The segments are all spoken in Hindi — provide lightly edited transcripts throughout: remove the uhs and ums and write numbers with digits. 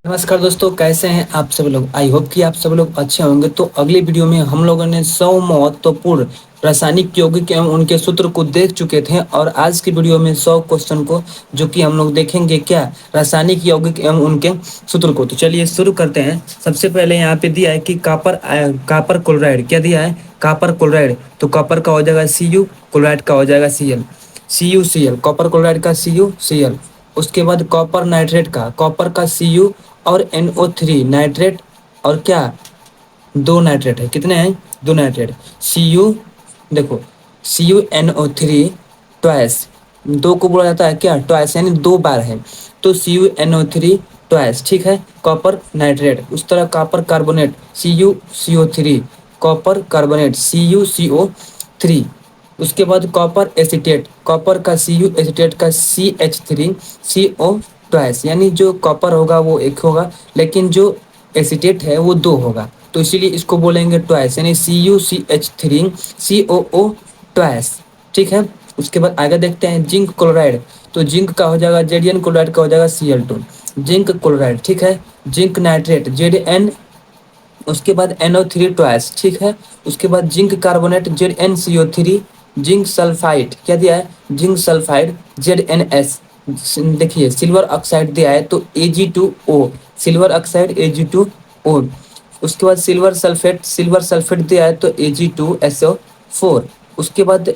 नमस्कार दोस्तों, कैसे हैं आप सब लोग। आई होप कि आप सब लोग अच्छे होंगे। तो अगली वीडियो में हम लोगों ने 100 महत्वपूर्ण रासायनिक यौगिक एवं उनके सूत्र को देख चुके थे, और आज की वीडियो में 100 क्वेश्चन को जो कि हम लोग देखेंगे क्या रासायनिक यौगिक एवं उनके सूत्र को। तो चलिए शुरू करते हैं। सबसे पहले यहाँ पे दिया है कि कापर क्लोराइड क्या दिया है, कापर क्लोराइड। तो कॉपर का हो जाएगा Cu, क्लोराइड का हो जाएगा Cl, CuCl, कॉपर क्लोराइड का CuCl। उसके बाद कॉपर नाइट्रेट का, कॉपर का Cu और NO3 नाइट्रेट, और क्या दो नाइट्रेट है, कितने हैं, दो नाइट्रेट। Cu, देखो CuNO3 ट्वाइस, दो को बोला जाता है क्या ट्वाइस, यानी दो बार है। तो CuNO3 ट्वाइस, ठीक है। कॉपर नाइट्रेट, उस तरह copper carbonate CuCO3, copper carbonate CuCO3। उसके बाद कॉपर एसीटेट, कॉपर का Cu एसीटेट का CH3 CO ट्वाइस, यानी जो कॉपर होगा वो एक होगा, लेकिन जो एसीटेट है वो दो होगा, तो इसीलिए इसको बोलेंगे ट्वाइस, यानी CuCH3 COO ट्वाइस, ठीक है। उसके बाद आगे देखते हैं जिंक क्लोराइड। तो जिंक का हो जाएगा जेडियन, क्लोराइड का हो जाएगा Cl2, जिंक क्लोराइड, ठीक है। जिंक नाइट्रेट Zn, उसके बाद NO3 ट्वाइस, ठीक है। उसके बाद zinc carbonate ZnCO3, zinc sulphide क्या दिया है, जिंक सल्फाइड ZnS। देखिए सिल्वर ऑक्साइड दिया है तो Ag2O, सिल्वर ऑक्साइड Ag2O। उसके बाद सिल्वर सल्फेट दिया है तो Ag2SO4। उसके बाद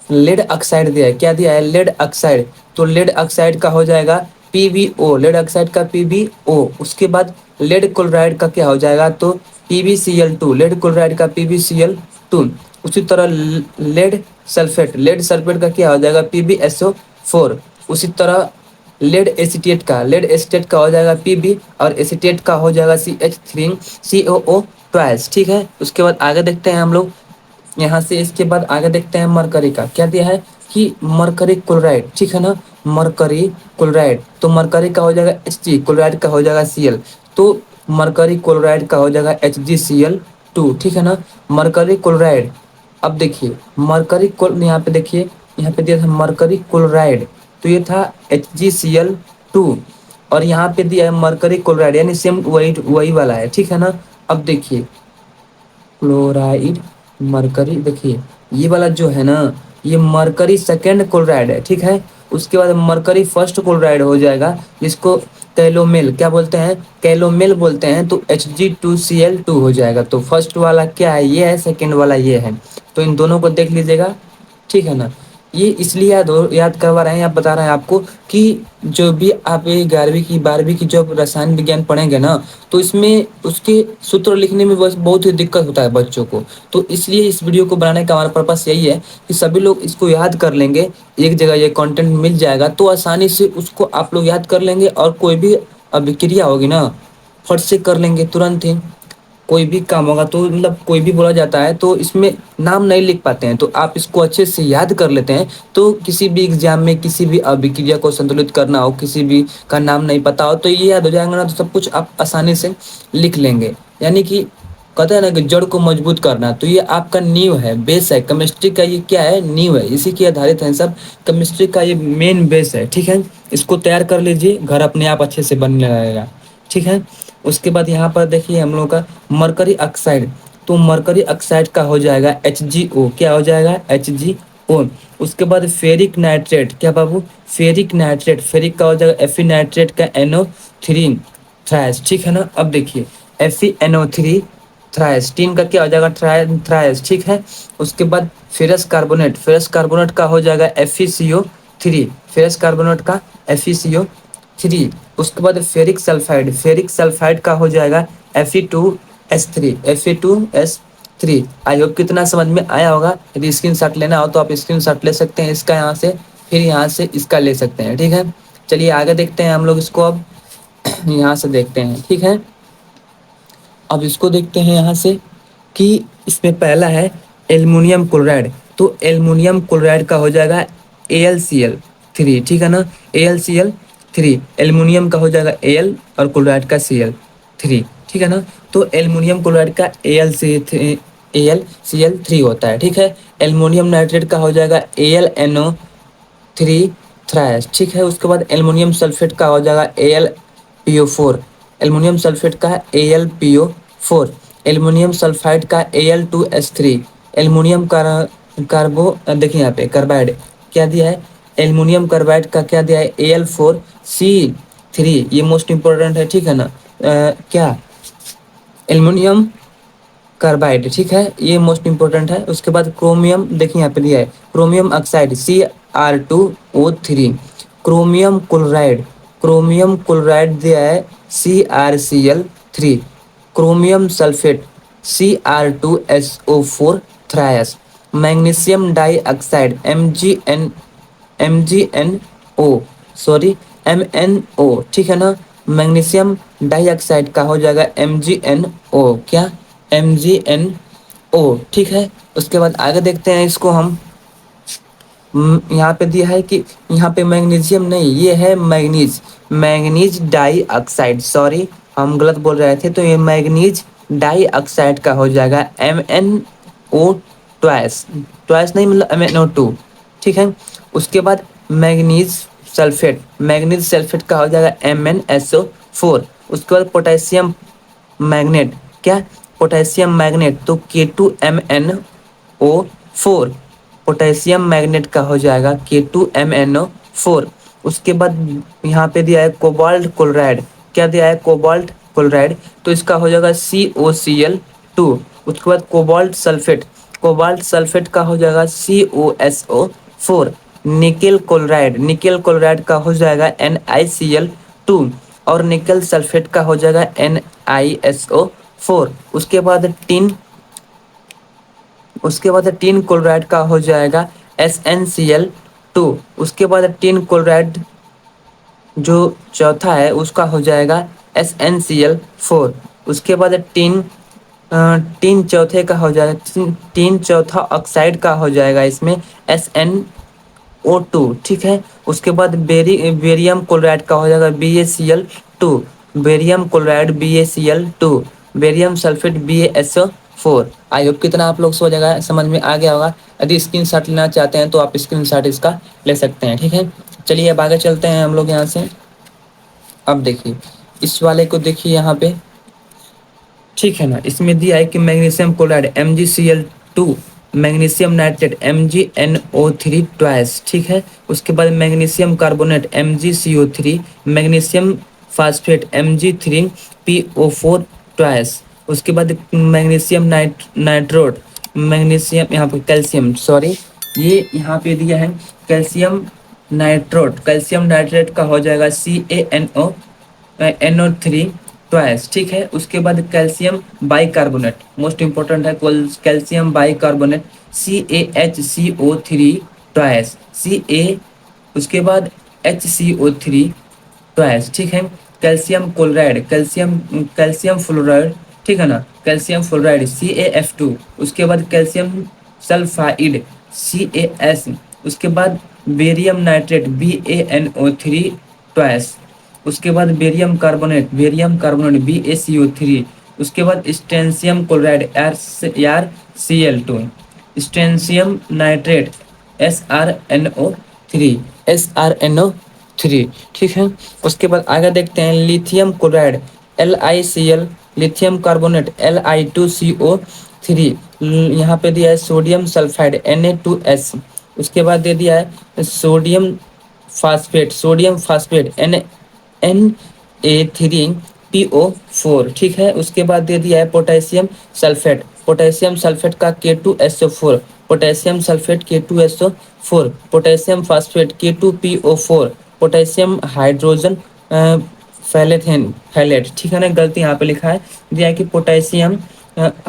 लेड ऑक्साइड दिया है, क्या दिया है, लेड ऑक्साइड। तो लेड ऑक्साइड का हो जाएगा PbO, लेड ऑक्साइड का PbO। उसके बाद लेड क्लोराइड का क्या हो जाएगा, तो PbCl2, लेड क्लोराइड का PbCl2। उसी तरह लेड सल्फेट का क्या हो जाएगा, PbSO4। उसी तरह लेड एसिटेट का हो जाएगा Pb, और एसिटेट का हो जाएगा CH3 COO ट्वाइस, ठीक है। उसके बाद आगे देखते हैं हम लोग यहाँ से। इसके बाद आगे देखते हैं मरकरी का, क्या दिया है कि मरकरी क्लोराइड, ठीक है ना, मरकरी क्लोराइड। तो मरकरी का हो जाएगा Hg, क्लोराइड का हो जाएगा Cl। तो मरकरी क्लोराइड का हो जाएगा HgCl2, ठीक है ना, मरकरी क्लोराइड। अब देखिए मरकरी यहाँ पे देखिए, यहाँ पे दिया था मरकरी क्लोराइड, तो ये था HgCl2, और यहाँ पे दिया है मरकरी क्लोराइड, यानी सेम वही वही वाला है, ठीक है ना। अब देखिए क्लोराइड, मरकरी, देखिए ये वाला जो है ना, ये मरकरी सेकेंड क्लोराइड है, ठीक है। उसके बाद मरकरी फर्स्ट क्लोराइड हो जाएगा, जिसको कैलोमेल क्या बोलते हैं, कैलोमेल बोलते हैं। तो Hg2Cl2 हो जाएगा। तो फर्स्ट वाला क्या है, ये है, सेकेंड वाला ये है। तो इन दोनों को देख लीजिएगा, ठीक है ना। ये इसलिए याद करवा रहे हैं, आप बता रहे हैं आपको कि जो भी आप ये 11वीं की 12वीं की जब रसायन विज्ञान पढ़ेंगे ना, तो इसमें उसके सूत्र लिखने में बस बहुत ही दिक्कत होता है बच्चों को। तो इसलिए इस वीडियो को बनाने का हमारा पर्पस यही है कि सभी लोग इसको याद कर लेंगे, एक जगह ये कंटेंट मिल जाएगा तो आसानी से उसको आप लोग याद कर लेंगे, और कोई भी अभिक्रिया होगी ना फट से कर लेंगे तुरंत ही। कोई भी काम होगा तो मतलब कोई भी बोला जाता है तो इसमें नाम नहीं लिख पाते हैं, तो आप इसको अच्छे से याद कर लेते हैं, तो किसी भी एग्जाम में किसी भी अभिक्रिया को संतुलित करना हो, किसी भी का नाम नहीं पता हो, तो ये याद हो जाएगा ना, तो सब कुछ आप आसानी से लिख लेंगे। यानी कि कहते हैं ना कि जड़ को मजबूत करना, तो ये आपका नींव है, बेस है। केमिस्ट्री का ये क्या है, नींव है, इसी की आधारित है सब। केमिस्ट्री का ये मेन बेस है, ठीक है। इसको तैयार कर लीजिए, घर अपने आप अच्छे से बनने लगेगा, ठीक है। उसके बाद यहाँ पर देखिए हम लोग का मरकरी ऑक्साइड। तो मरकरी ऑक्साइड का हो जाएगा HgO, क्या हो जाएगा, HgO। उसके बाद फेरिक नाइट्रेट, क्या बाबू, फेरिक नाइट्रेट, फेरिक का हो जाएगा Fe नाइट्रेट का NO3 थ्राइस, ठीक है ना। अब देखिए FeNO3 थ्राइस, टीन का क्या हो जाएगा, थ्राइस, ठीक है। उसके बाद फेरस कार्बोनेट, फेरस कार्बोनेट का हो जाएगा FeCO3, फेरस कार्बोनेट का FeCO3। उसके बाद फेरिक सल्फाइड का हो जाएगा Fe2S3, Fe2S3। आई होप कितना समझ में आया होगा। यदि स्क्रीन शॉट लेना हो तो आप स्क्रीन शॉट ले सकते हैं इसका, यहाँ से फिर यहाँ से इसका ले सकते हैं, ठीक है। चलिए आगे देखते हैं हम लोग इसको, अब यहाँ से देखते हैं, ठीक है। अब इसको देखते हैं यहाँ से कि इसमें पहला है एल्युमिनियम क्लोराइड। तो एल्युमिनियम क्लोराइड का हो जाएगा AlCl3, ठीक है ना, AlCl3। एल्युमिनियम का हो जाएगा Al, और क्लोराइड का Cl3, ठीक है ना। तो एल्युमिनियम क्लोराइड का AlCl3 होता है, ठीक है। एल्युमिनियम नाइट्रेट का हो जाएगा AlNO3 थ्राइस, ठीक है। उसके बाद एल्युमिनियम सल्फेट का हो जाएगा AlPO4, एल्युमिनियम सल्फेट का है AlPO4। एल्युमिनियम सल्फाइड का Al2S3। एल्युमिनियम कार्बो देखिए यहाँ पे कार्बाइड क्या दिया है, एल्युमिनियम कार्बाइड का क्या दिया है Al4C3। ये मोस्ट इंपॉर्टेंट है, ठीक है ना। क्या एल्युमिनियम कार्बाइड, ठीक है, ये मोस्ट इंपॉर्टेंट है। उसके बाद क्रोमियम देखिए यहाँ पे दिया है chromium oxide Cr2O3। Chromium chloride, chromium chloride दिया है CrCl3। Chromium sulphate Cr2SO4 thrice. Magnesium dioxide MgNO, sorry MnO, ठीक है ना। मैग्नीशियम डाइऑक्साइड का हो जाएगा MgNO, क्या MgNO, ठीक है। उसके बाद आगे देखते हैं इसको हम। यहाँ पे दिया है कि यहाँ पे मैग्नीशियम नहीं, ये है मैग्नीज, मैग्नीज डाइऑक्साइड, सॉरी हम गलत बोल रहे थे। तो ये मैग्नीज डाइऑक्साइड का हो जाएगा MnO ट्वाइस, ट्वाइस नहीं मतलब MnO2, ठीक है। उसके बाद मैग्नीज सल्फेट, मैग्नीज सल्फेट का हो जाएगा MnSO4। उसके बाद पोटेशियम मैग्नेट, क्या पोटेशियम मैग्नेट, तो K2MnO4। पोटेशियम मैग्नेट का हो जाएगा K2MnO4। उसके बाद यहाँ पे दिया है कोबाल्ट क्लोराइड, क्या दिया है कोबाल्ट क्लोराइड, तो इसका हो जाएगा COCl2। उसके बाद कोबाल्ट सल्फेट, कोबाल्ट सल्फेट का हो जाएगा COSO4। Nickel chloride, nickel chloride का हो जाएगा NiCl2। और निकल सल्फेट का हो जाएगा NiSO4। उसके बाद टिन क्लोराइड का हो जाएगा SnCl2। उसके बाद टिन क्लोराइड जो चौथा है उसका हो जाएगा SnCl4। उसके बाद टिन चौथे का हो जाएगा, टिन चौथा ऑक्साइड का हो जाएगा इसमें SnO2, ठीक है। उसके बाद बेरियम क्लोराइड का हो जाएगा BaCl2, barium chloride BaCl2। Barium sulphate BaSO4। I hope कितना आप लोग सो जाएगा, समझ में आ गया होगा। यदि स्क्रीनशॉट लेना चाहते हैं तो आप स्क्रीनशॉट इसका ले सकते हैं, ठीक है। चलिए अब आगे चलते हैं हम लोग यहाँ से। अब देखिए इस वाले को, देखिए यहाँ पे, ठीक है ना। इसमें दिया है कि magnesium chloride MgCl2, magnesium nitrate MgNO3 twice, ठीक है। उसके बाद magnesium carbonate MgCO3, magnesium phosphate Mg3PO4 twice. उसके बाद मैग्नीशियम नाइट्रोट, मैग्नीशियम यहाँ पे कैल्शियम, सॉरी ये यहाँ पे दिया है कैल्शियम नाइट्रोट, कैल्शियम नाइट्रेट का हो जाएगा CaNO3 ट्वाइस, ठीक है। उसके बाद कैल्शियम बाइकार्बोनेट, मोस्ट इंपॉर्टेंट है calcium bicarbonate CaHCO3 twice, Ca। उसके बाद HCO3 ट्वाइस, ठीक है। Calcium chloride, calcium calcium fluoride, ठीक है ना, कैल्शियम फ्लोराइड CaF2। उसके बाद कैल्शियम सल्फाइड CaS। उसके बाद बेरियम नाइट्रेट BaNO3 ट्वाइस। उसके बाद बेरियम कार्बोनेट BaCO3। उसके बाद स्टेंशियम क्लोराइड RCl2। स्टेंशियम नाइट्रेट SrNO3, ठीक है। उसके बाद आगे देखते हैं lithium chloride LiCl, lithium carbonate Li2CO3। यहाँ पे दिया है सोडियम सल्फाइड Na2S। उसके बाद दे दिया है सोडियम फास्फेट Na3PO4, ठीक है। उसके बाद दे दिया है पोटेशियम सल्फेट का K2SO4, potassium sulphate K2SO4, potassium phosphate K2PO4, potassium hydrogen Fallot, ठीक है ना, गलती यहाँ पे लिखा है, दिया है कि पोटेशियम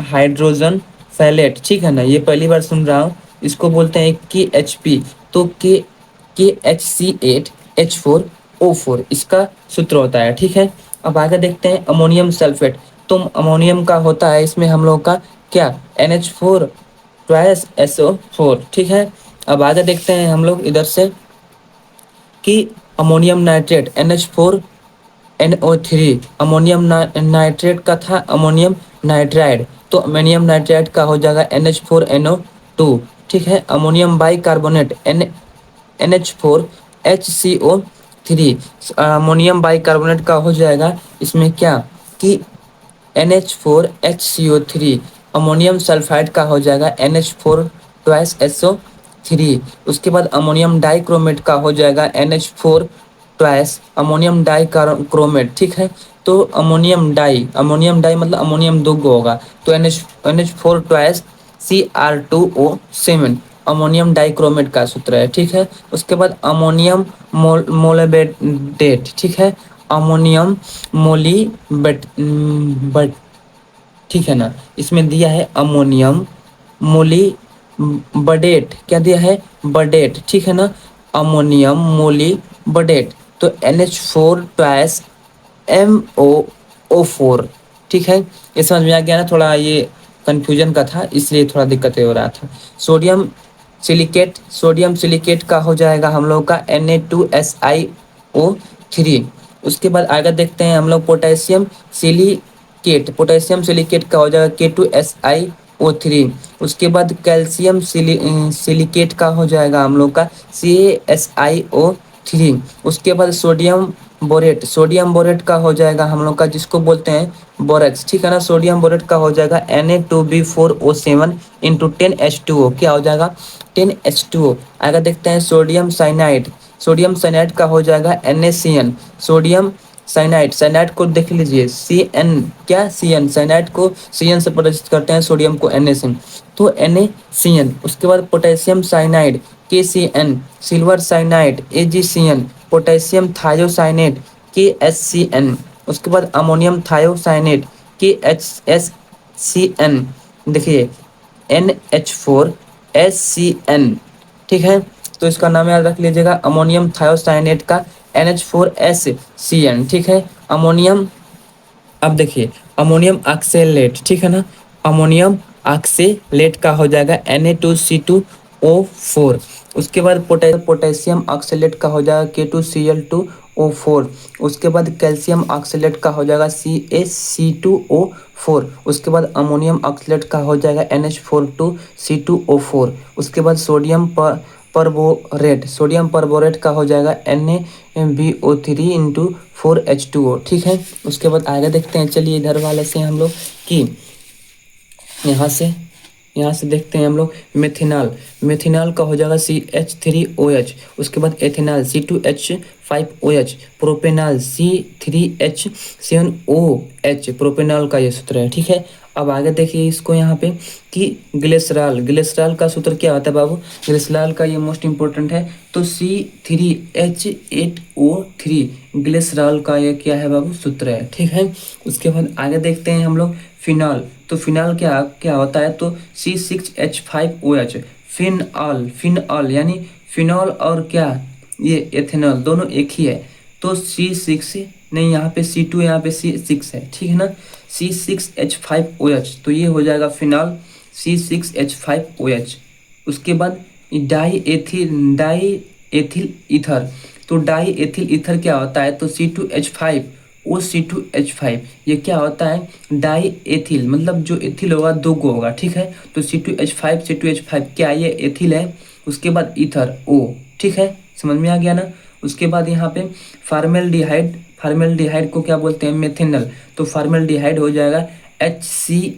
हाइड्रोजन फैलेट, ठीक है ना, ये पहली बार सुन रहा हूँ। इसको बोलते हैं KHP, तो KHC8H4O4 इसका सूत्र होता है, ठीक है। अब आगे देखते हैं अमोनियम सल्फेट। तो अमोनियम का होता है इसमें हम लोग का क्या NH4 ट्वाइस SO4, ठीक है। अब आगे देखते हैं हम लोग इधर से कि ammonium nitrate NH4NO3, ammonium nitrate का था अमोनियम नाइट्राइड, तो अमोनियम नाइट्राइड का हो जाएगा NH4NO2, ठीक है। Ammonium bicarbonate NH4HCO3 three. Ammonium bicarbonate का हो जाएगा इसमें क्या कि NH4HCO3। अमोनियम सल्फाइड का हो जाएगा NH4 ट्वाइस SO3। उसके बाद अमोनियम डाइक्रोमेट का हो जाएगा NH4 twice ammonium die chromate. ठीक है, तो अमोनियम डाई मतलब अमोनियम दो गो होगा, तो NH4 twice Cr2O7 ammonium dichromate का सूत्र है। ठीक है, उसके बाद अमोनियम मोलिबेटेट। ठीक है, अमोनियम मोलिबेट बट ठीक है ना, इसमें दिया है अमोनियम मोली बडेट। क्या दिया है? बडेट। ठीक है ना, अमोनियम मोली बडेट। तो NH4 ट्वाइस MOO4। ठीक है, ये समझ में आ गया ना? थोड़ा ये कंफ्यूजन का था इसलिए थोड़ा दिक्कत हो रहा था। सोडियम सिलिकेट का हो जाएगा हम लोग का Na2SiO3। उसके बाद आगे देखते हैं हम लोग पोटेशियम सिलिकेट का हो जाएगा K2SiO3। उसके बाद कैल्शियम सिलिकेट का हो जाएगा हम लोग का CaSiO3। उसके बाद सोडियम बोरेट का हो जाएगा हम लोग का, जिसको बोलते हैं बोरेक्स। ठीक है ना, सोडियम बोरेट का हो जाएगा Na2B4O7 इंटू 10H2O। क्या हो जाएगा? 10H2O। आगे देखते हैं सोडियम साइनाइड का हो जाएगा NaCN। सोडियम साइनाइड को देख लीजिए, CN। क्या? CN। साइनाइड को CN से प्रदर्शित करते हैं, सोडियम को Na से, तो NaCN। उसके बाद potassium cyanide KCN। Silver cyanide AgCN। Potassium thiocyanate KHCN। उसके बाद अमोनियम थायोसाइनेट KHSCN। देखिए NH4SCN। ठीक है, तो इसका नाम याद रख लीजिएगा, अमोनियम थायोसाइनेट का NH4SCN। ठीक है, अमोनियम, अब देखिए अमोनियम ऑक्सैलेट। ठीक है ना, अमोनियम ऑक्सैलेट का हो जाएगा Na2C2O4। उसके बाद पोटेशियम ऑक्सैलेट का हो जाएगा K2Cl2O4। उसके बाद कैल्शियम ऑक्सैलेट का हो जाएगा CaC2O4। उसके बाद अमोनियम ऑक्सैलेट का हो जाएगा NH42C2O4। उसके बाद सोडियम परबोरेट का हो जाएगा NaBO3 इंटू 4H2O। ठीक है, उसके बाद आगे देखते हैं, चलिए इधर वाले से हम लोग कि यहाँ से देखते हैं हम लोग मेथिनॉल का हो जाएगा CH3OH। उसके बाद ethanol C2H5OH। Propanol C3H7OH propanol का ये सूत्र है। ठीक है, अब आगे देखिए इसको यहाँ पे कि ग्लिसरॉल का सूत्र क्या होता है बाबू? ग्लिसरॉल का ये मोस्ट इंपॉर्टेंट है, तो C3H8O3 ग्लिसरॉल का ये क्या है बाबू? सूत्र है। ठीक है, उसके बाद आगे देखते हैं हम लोग फिनॉल। तो फिनॉल क्या क्या होता है? तो C6H5OH। फिनॉल यानी फिनॉल और क्या ये एथेनॉल दोनों एक ही है, तो C6 नहीं, यहाँ पे C2 यहाँ पे C6 है। ठीक है ना, C6H5OH, तो ये हो जाएगा फिनॉल C6H5OH। उसके बाद डाई एथिल ईथर। तो डाई एथिल ईथर क्या होता है? तो C2H5OC2H5। ये क्या होता है? डाई एथिल, मतलब जो एथिल होगा दो गो होगा। ठीक है, तो C2H5 क्या ये एथिल है? उसके बाद ईथर O। ठीक है, समझ में आ गया ना? उसके बाद यहाँ पे फार्मेल्डिहाइड को क्या बोलते हैं? मेथेनॉल। तो फार्मेल्डिहाइड हो जाएगा HCHO।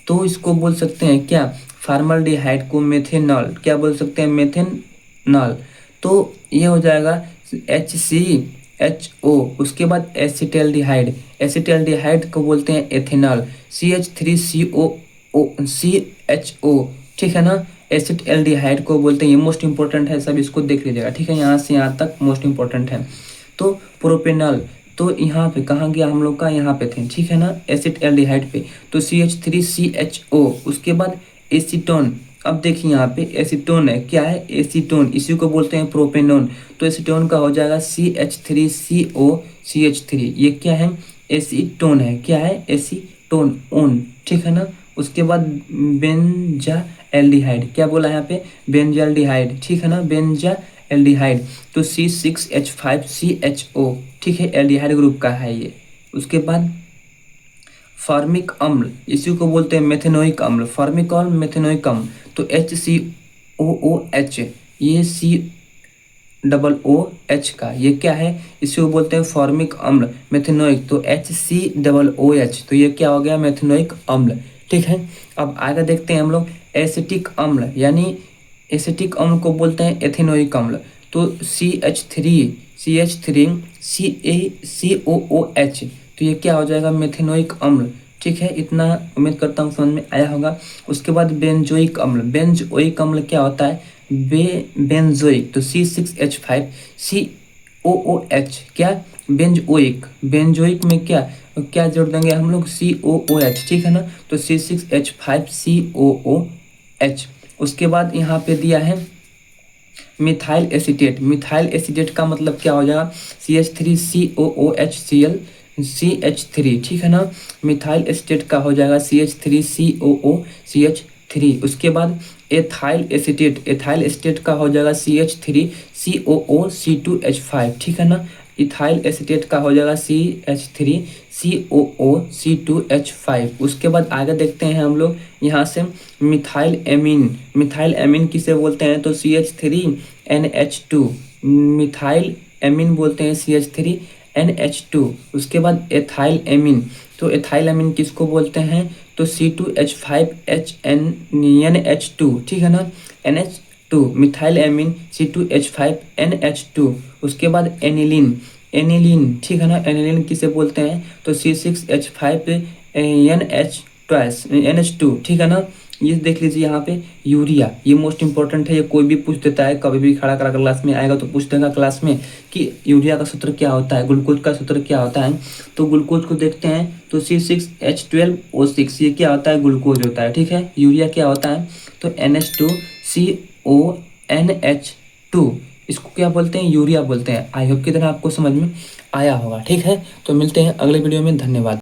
तो इसको बोल सकते हैं क्या? फार्मल्डिहाइड को मेथेनॉल क्या बोल सकते हैं? मेथेनॉल। तो ये हो जाएगा HCHO। उसके बाद एसिटल्डिहाइड को बोलते हैं एथेनॉल CH3COCHO। ठीक है ना, एसिटल्डिहाइड को बोलते हैं, ये मोस्ट इंपॉर्टेंट है, सब इसको देख लीजिएगा। ठीक है, यहाँ से यहाँ तक मोस्ट इंपॉर्टेंट है। तो प्रोपेनॉल, तो यहाँ पे कहाँ गया हम लोग का? यहाँ पे थे। ठीक है ना, एसिटल्डिहाइड पे, तो CH3CHO। उसके बाद एसीटोन। अब देखिए यहाँ पे एसीटोन है, क्या है? एसीटोन, इसी को बोलते हैं प्रोपेनोन। तो एसीटोन का हो जाएगा CH3COCH3। ये क्या है? एसीटोन है। क्या है? एसीटोन। ठीक है ना, उसके बाद बेंजा एल्डिहाइड, क्या बोला यहाँ पे? बेंजाल्डिहाइड। ठीक है ना, बेंजा एल्डिहाइड, तो C6H5CHO। ठीक है, एल्डिहाइड ग्रुप का है ये। उसके बाद फार्मिक अम्ल, इसी को बोलते हैं मेथेनोइक अम्ल, फार्मिक अम्ल, मेथेनोइक अम्ल, तो HCOOH। ये डबल ओ एच का, ये क्या है, इसे वो बोलते हैं फॉर्मिक अम्ल मेथेनोइक, तो HCOOH, तो ये क्या हो गया, मेथेनोइक अम्ल। ठीक है, अब आगे देखते हैं हम लोग एसिटिक अम्ल, यानी एसिटिक अम्ल को बोलते हैं एथेनोइक अम्ल, तो CH3 CaCOOH, तो ये क्या हो जाएगा, मेथेनोइक अम्ल। ठीक है, इतना उम्मीद करता हूँ समझ में आया होगा। उसके बाद बेंजोइक अम्ल, बेंजोइक अम्ल क्या होता है, बेंजोइक, तो C6H5COOH, क्या, बेंजोइक, बेंजोइक में क्या क्या जोड़ देंगे हम लोग, COOH, ठीक है ना, तो C6H5COOH। उसके बाद यहाँ पे दिया है मिथाइल एसीटेट, मिथाइल एसीटेट का मतलब क्या हो जाएगा, CH3COOHCl ठीक है ना, मिथाइल एसीटेट का हो जाएगा CH3COOCH3। उसके बाद एथाइल एसीटेट, एथाइल एसीटेट का हो जाएगा CH3COOC2H5, ठीक है ना, इथाइल एसीटेट का हो जाएगा CH3COOC2H5। उसके बाद आगे देखते हैं हम लोग यहाँ से मिथाइल एमीन, मिथाइल एमीन किसे बोलते हैं, तो CH3NH2, मिथाइल एमीन बोलते हैं CH3NH2। उसके बाद एथाइल एमीन, तो एथाइल एमीन किसको बोलते हैं, तो C2H5NH2, ठीक है ना, NH2, मिथाइल एमीन C2H5NH2। उसके बाद एनिलीन, एनिलीन, ठीक है ना, एनिलीन किसे बोलते हैं, तो C6H5NH2, ठीक है ना। ये देख लीजिए यहाँ पे यूरिया, ये मोस्ट इंपॉर्टेंट है, ये कोई भी पूछ देता है, कभी भी खड़ा करा क्लास में आएगा तो पूछ देगा क्लास में कि यूरिया का सूत्र क्या होता है, ग्लूकोज का सूत्र क्या होता है। तो ग्लूकोज को देखते हैं, तो C6H12O6, ये क्या होता है, ग्लूकोज होता है, ठीक है। यूरिया क्या होता है, तो NH2CONH2, इसको क्या बोलते हैं, यूरिया बोलते हैं। आई होप की तरह आपको समझ में आया होगा। ठीक है, तो मिलते हैं अगले वीडियो में, धन्यवाद।